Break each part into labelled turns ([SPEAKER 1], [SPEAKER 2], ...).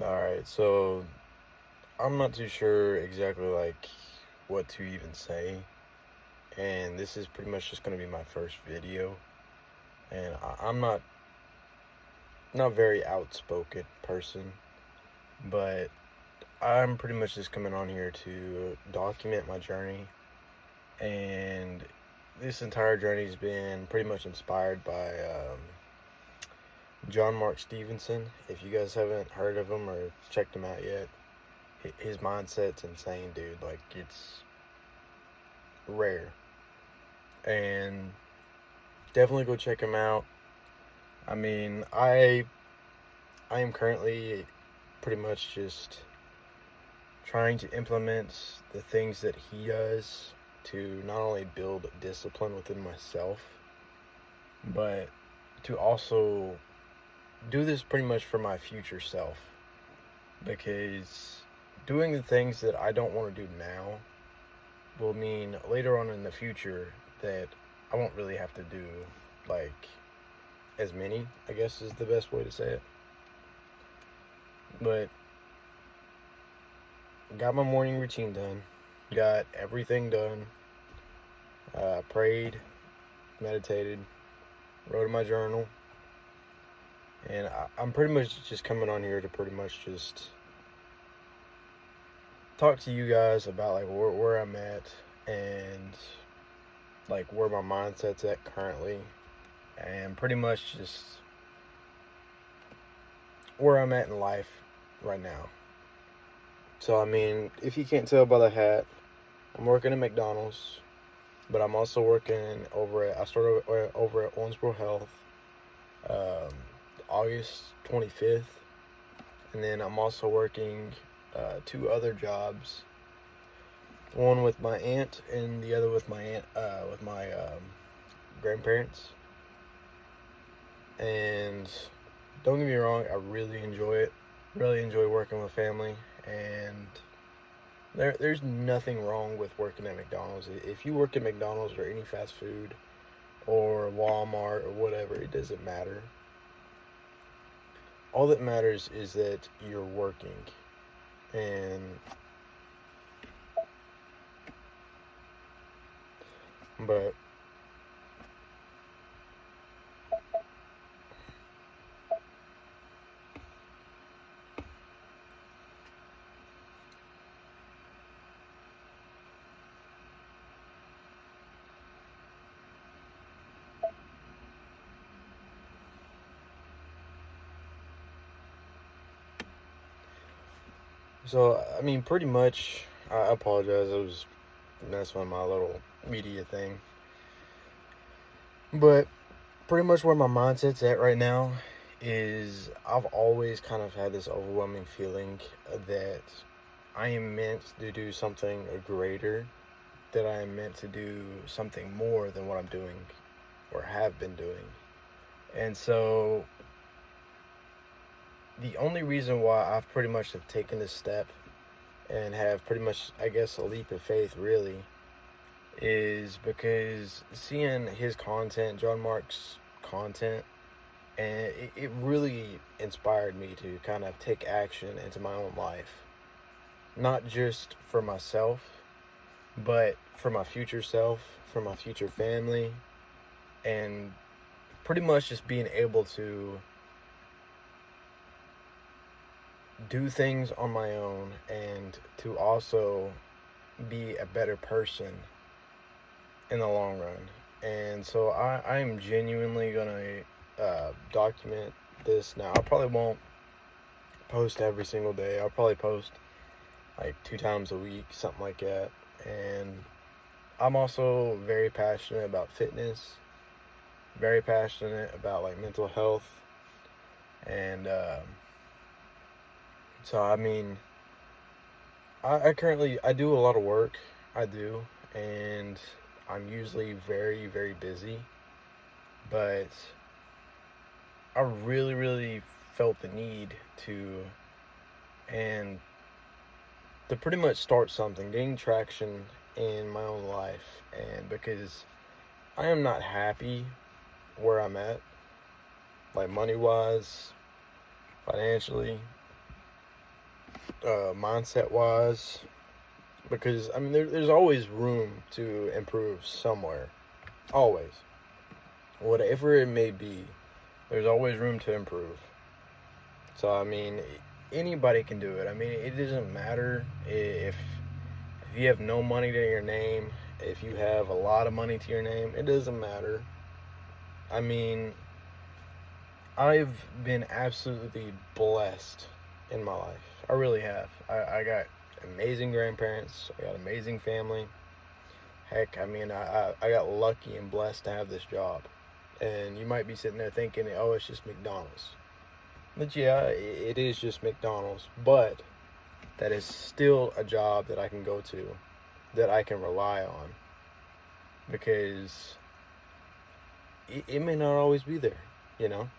[SPEAKER 1] Alright, so I'm not too sure exactly what to even say, and this is pretty much just gonna be my first video, and I'm not very outspoken person, but I'm pretty much just coming on here to document my journey, and this entire journey's been pretty much inspired by John Mark Stevenson. If you guys haven't heard of him or checked him out yet, his mindset's insane, dude. Like, it's rare. And definitely go check him out. I mean, I am currently pretty much just trying to implement the things that he does to not only build discipline within myself, but to also do this pretty much for my future self. Because doing the things that I don't want to do now will mean later on in the future that I won't really have to do like as many, I guess is the best way to say it. But got my morning routine done, got everything done, prayed, meditated, wrote in my journal, and I'm pretty much just coming on here to pretty much just talk to you guys about like where I'm at and like where my mindset's at currently, and pretty much just where I'm at in life right now. So, I mean, if you can't tell by the hat, I'm working at McDonald's, but I'm also working I started over at Owensboro Health, um, August 25th, and then I'm also working two other jobs, one with my aunt and the other with my grandparents. And don't get me wrong, I really enjoy it. Really enjoy working with family, and there's nothing wrong with working at McDonald's. If you work at McDonald's or any fast food or Walmart or whatever, it doesn't matter. All that matters is that you're working. And but so I mean, pretty much, I apologize. I was messing with my little media thing, but pretty much where my mindset's at right now is I've always kind of had this overwhelming feeling that I am meant to do something greater, that I am meant to do something more than what I'm doing or have been doing. And so the only reason why I've pretty much have taken this step and have pretty much, I guess, a leap of faith really is because seeing his content, John Mark's content, and it really inspired me to kind of take action into my own life, not just for myself, but for my future self, for my future family, and pretty much just being able to do things on my own and to also be a better person in the long run. And so I'm genuinely gonna document this now. I probably won't post every single day. I'll probably post like 2 times a week, something like that. And I'm also very passionate about fitness, very passionate about like mental health, and so I mean, I currently I do a lot of work. I do, and I'm usually very very busy, but I really felt the need to and to pretty much start something, gain traction in my own life, and because I am not happy where I'm at, like money wise, financially, mindset wise, because I mean there's always room to improve somewhere, always, whatever it may be, there's always room to improve. So I mean, anybody can do it. I mean, it doesn't matter if you have no money to your name, if you have a lot of money to your name, it doesn't matter. I mean, I've been absolutely blessed in my life. I really have. I got amazing grandparents. I got amazing family. Heck, I mean, I got lucky and blessed to have this job. And you might be sitting there thinking, oh, it's just McDonald's. But yeah, it is just McDonald's. But that is still a job that I can go to, that I can rely on. Because it may not always be there, you know?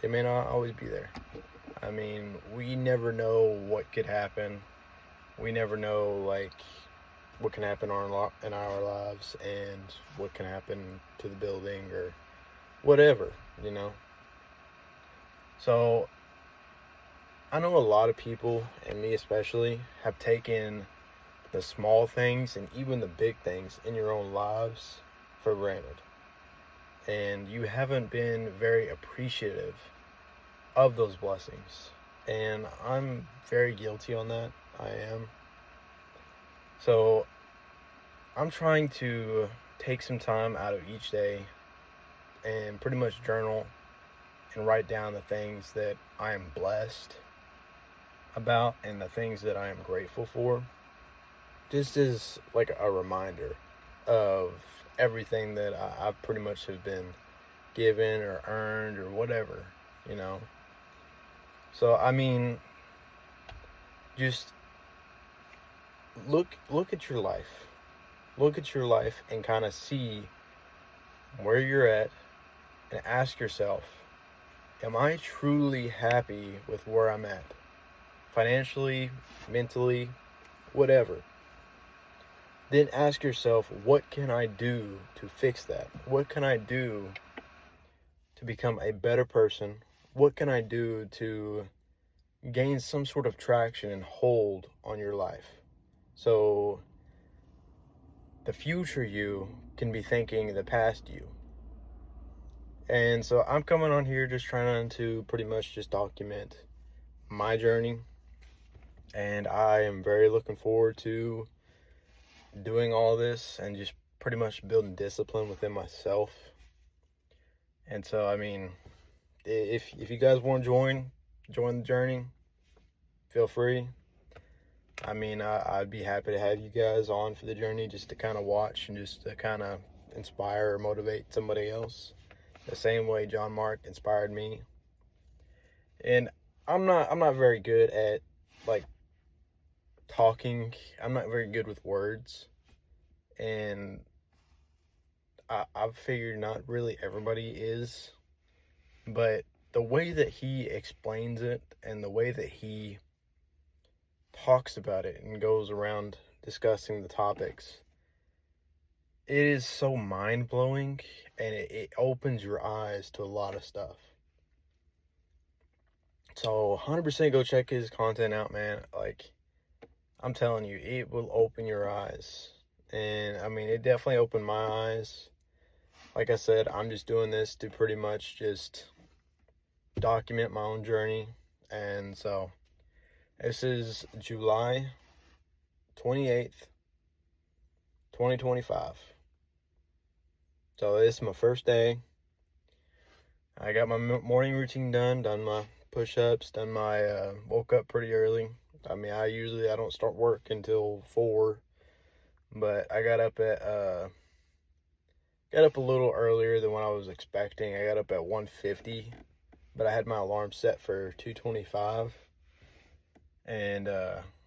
[SPEAKER 1] It may not always be there. I mean, we never know what could happen. We never know, like, what can happen in our lives and what can happen to the building or whatever, you know? So, I know a lot of people, and me especially, have taken the small things and even the big things in your own lives for granted. And you haven't been very appreciative of those blessings. And I'm very guilty on that. I am. So I'm trying to take some time out of each day and pretty much journal and write down the things that I am blessed about and the things that I am grateful for. Just as like a reminder of everything that I pretty much have been given or earned or whatever, you know. So I mean, just look at your life. Look at your life and kind of see where you're at and ask yourself, am I truly happy with where I'm at? Financially, mentally, whatever. Then ask yourself, what can I do to fix that? What can I do to become a better person? What can I do to gain some sort of traction and hold on your life? So the future you can be thanking the past you. And so I'm coming on here just trying to pretty much just document my journey. And I am very looking forward to doing all this and just pretty much building discipline within myself. And so, I mean, if you guys want to join the journey, feel free. I mean, I'd be happy to have you guys on for the journey just to kind of watch and just to kind of inspire or motivate somebody else the same way John Mark inspired me. And I'm not very good at like talking. I'm not very good with words, and I've figured not really everybody is, but the way that he explains it and the way that he talks about it and goes around discussing the topics, it is so mind-blowing, and it opens your eyes to a lot of stuff. So 100% go check his content out, man. Like, I'm telling you, it will open your eyes. And I mean, it definitely opened my eyes. Like I said, I'm just doing this to pretty much just document my own journey. And so this is July 28th, 2025. So this is my first day. I got my morning routine done my push-ups, woke up pretty early. I mean, I don't start work until 4, but I got up a little earlier than what I was expecting. I got up at 1:50, but I had my alarm set for 2:25. And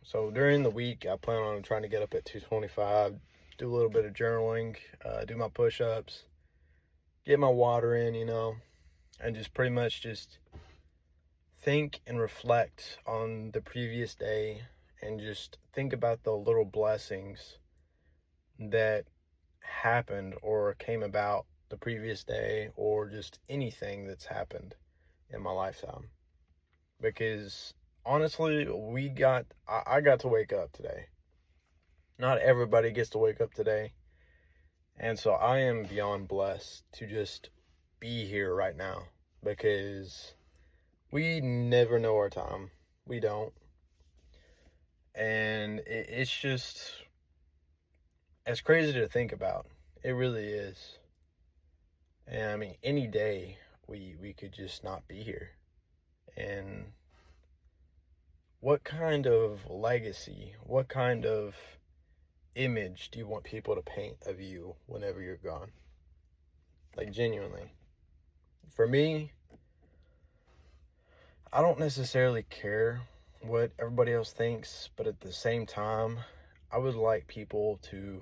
[SPEAKER 1] so during the week, I plan on trying to get up at 2:25, do a little bit of journaling, do my push-ups, get my water in, you know, and just pretty much just think and reflect on the previous day and just think about the little blessings that happened or came about the previous day, or just anything that's happened in my lifetime. Because honestly, I got to wake up today. Not everybody gets to wake up today. And so I am beyond blessed to just be here right now, because we never know our time. We don't. And it's just, it's crazy to think about. It really is. And I mean, any day we could just not be here. And what kind of legacy, what kind of image do you want people to paint of you whenever you're gone? Like, genuinely. For me, I don't necessarily care what everybody else thinks, but at the same time, I would like people to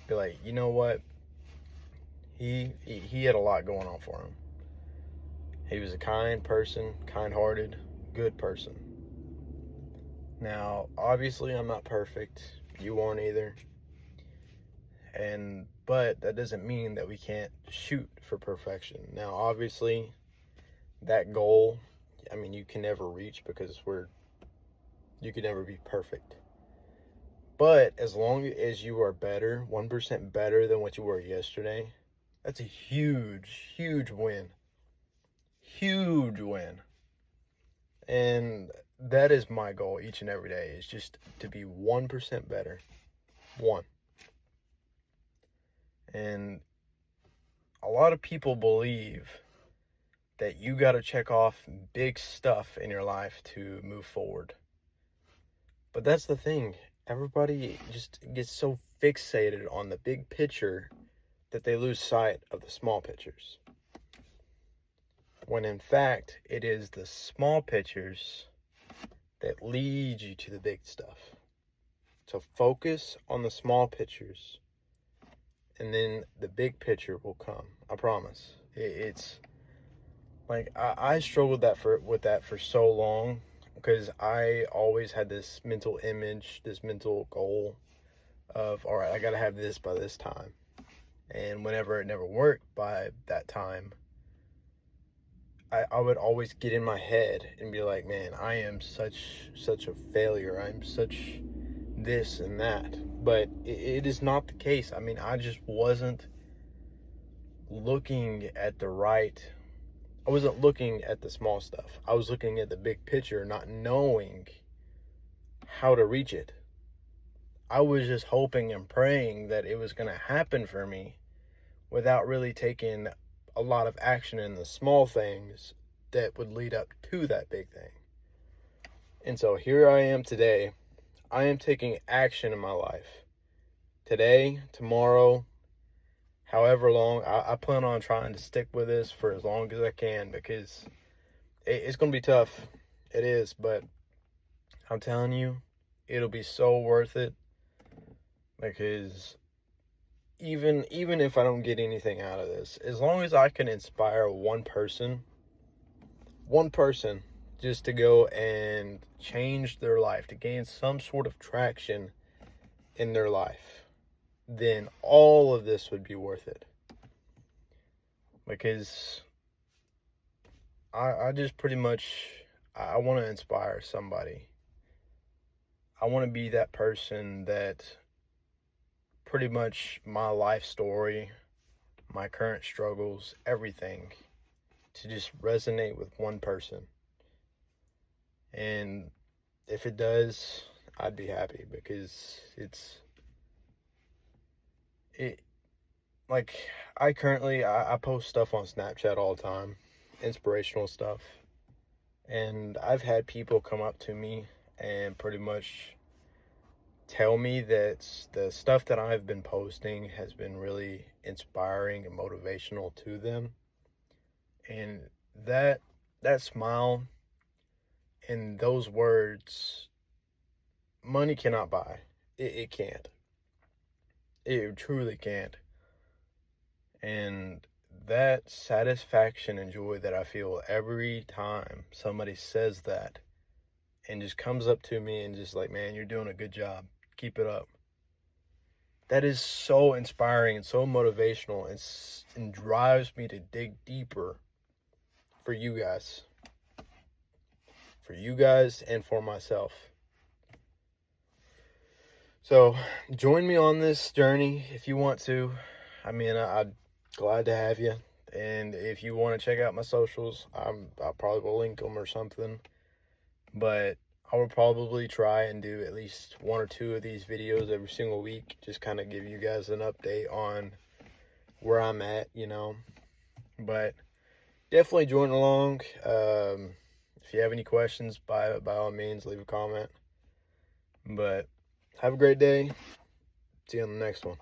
[SPEAKER 1] be like, you know what? He had a lot going on for him. He was a kind person, kind-hearted, good person. Now, obviously, I'm not perfect. You aren't either. But that doesn't mean that we can't shoot for perfection. Now, obviously, that goal, I mean, you can never reach, because you can never be perfect. But as long as you are better, 1% better than what you were yesterday, that's a huge, huge win. Huge win. And that is my goal each and every day, is just to be 1% better. 1. And a lot of people believe that you got to check off big stuff in your life to move forward. But that's the thing. Everybody just gets so fixated on the big picture that they lose sight of the small pictures. When in fact, it is the small pictures that lead you to the big stuff. So focus on the small pictures, and then the big picture will come. I promise. It's like I struggled with that for so long, because I always had this mental image, this mental goal of, all right, I got to have this by this time. And whenever it never worked by that time, I would always get in my head and be like, man, I am such a failure. I'm such this and that. But it is not the case. I mean, I just wasn't looking at I wasn't looking at the small stuff. I was looking at the big picture, not knowing how to reach it. I was just hoping and praying that it was going to happen for me, without really taking a lot of action in the small things that would lead up to that big thing. And so here I am today. I am taking action in my life. Today, tomorrow, however long, I plan on trying to stick with this for as long as I can, because it's going to be tough. It is, but I'm telling you, it'll be so worth it, because even if I don't get anything out of this, as long as I can inspire one person just to go and change their life, to gain some sort of traction in their life, then all of this would be worth it. Because I just pretty much, I want to inspire somebody. I want to be that person that pretty much my life story, my current struggles, everything, to just resonate with one person. And if it does, I'd be happy, because like, I post stuff on Snapchat all the time, inspirational stuff. And I've had people come up to me and pretty much tell me that the stuff that I've been posting has been really inspiring and motivational to them. And that smile and those words, money cannot buy. It can't. It truly can't. And that satisfaction and joy that I feel every time somebody says that and just comes up to me and just like, man, you're doing a good job, keep it up. That is so inspiring and so motivational, and drives me to dig deeper for you guys. for you guys and for myself. So join me on this journey if you want to. I mean, I'm glad to have you. And if you want to check out my socials, I'll probably will link them or something. But I will probably try and do at least 1 or 2 of these videos every single week. Just kind of give you guys an update on where I'm at, you know. But definitely join along. If you have any questions, by all means, leave a comment. But have a great day. See you on the next one.